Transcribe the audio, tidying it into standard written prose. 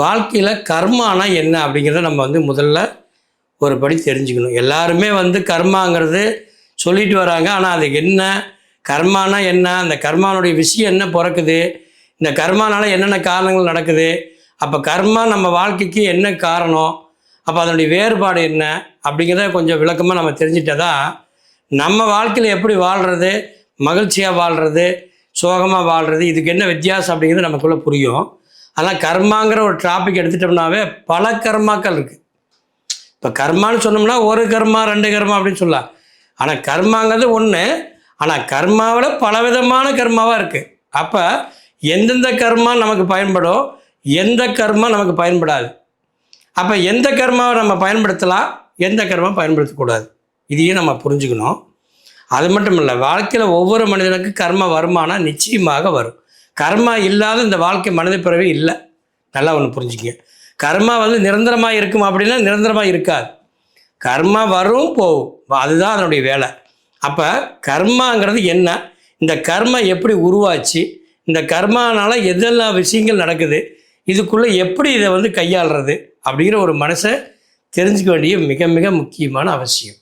வாழ்க்கையில் கர்மானா என்ன அப்படிங்கிறத நம்ம வந்து முதல்ல ஒரு படி தெரிஞ்சுக்கணும். எல்லாருமே வந்து கர்மாங்கிறது சொல்லிட்டு வராங்க. ஆனால் அது என்ன, கர்மானா என்ன, அந்த கர்மானுடைய விஷயம் என்ன பிறக்குது, இந்த கர்மானால என்னென்ன காரணங்கள் நடக்குது, அப்போ கர்மா நம்ம வாழ்க்கைக்கு என்ன காரணம், அப்போ அதனுடைய வேறுபாடு என்ன அப்படிங்கிறத கொஞ்சம் விளக்கமாக நம்ம தெரிஞ்சிட்டா தான் நம்ம வாழ்க்கையில் எப்படி வாழ்கிறது, மகிழ்ச்சியாக வாழ்கிறது, சோகமாக வாழ்கிறது, இதுக்கு என்ன வித்தியாசம் அப்படிங்கிறது நமக்குள்ளே புரியும். ஆனால் கர்மாங்கிற ஒரு டாபிக் எடுத்துட்டோம்னாவே பல கர்மாக்கள் இருக்குது. இப்போ கர்மான்னு சொன்னோம்னா ஒரு கர்மா 2 கர்மா அப்படின்னு சொல்லலாம். ஆனால் கர்மாங்கிறது ஒன்று, ஆனால் கர்மாவில் பலவிதமான கர்மாவாக இருக்குது. அப்போ எந்தெந்த கர்மா நமக்கு பயன்படும், எந்த கர்மா நமக்கு பயன்படாது. அப்போ எந்த கர்மாவை நம்ம பயன்படுத்தலாம், எந்த கர்மா பயன்படுத்தக்கூடாது, இதையும் நம்ம புரிஞ்சுக்கணும். அது மட்டும் இல்லை, வாழ்க்கையில் ஒவ்வொரு மனிதனுக்கும் கர்மா வருமானா நிச்சயமாக வரும். கர்மா இல்லாத இந்த வாழ்க்கை மனித பிறவி இல்லை. நல்லா ஒன்று புரிஞ்சுக்க, கர்மா வந்து நிரந்தரமாக இருக்கும் அப்படின்னா நிரந்தரமாக இருக்காது. கர்மா வரும் போகும், அதுதான் அதனுடைய வேலை. அப்போ கர்மாங்கிறது என்ன, இந்த கர்மா எப்படி உருவாச்சு, இந்த கர்மானால் எதெல்லாம் விஷயங்கள் நடக்குது, இதுக்குள்ளே எப்படி இதை வந்து கையாளுறது அப்படிங்கிற ஒரு மனசை தெரிஞ்சுக்க வேண்டிய மிக மிக முக்கியமான அவசியம்.